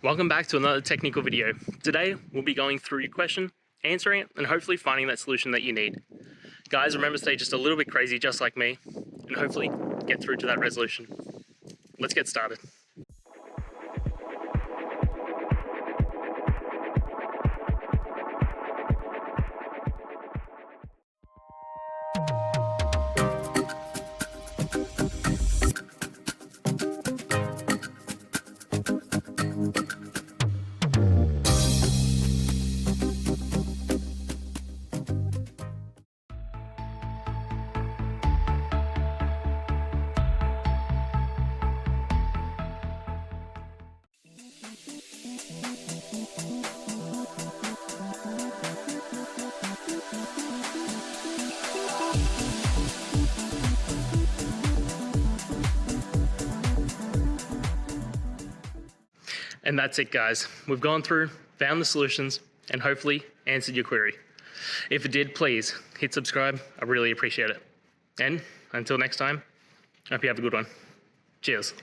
Welcome back to another technical video. Today, we'll be going through your question, answering it, and hopefully finding that solution that you need. Guys, remember to stay just a little bit crazy, just like me, and hopefully get through to that resolution. Let's get started. And that's it, guys. We've gone through, found the solutions, and hopefully answered your query. If it did, please hit subscribe. I really appreciate it. And until next time, I hope you have a good one. Cheers.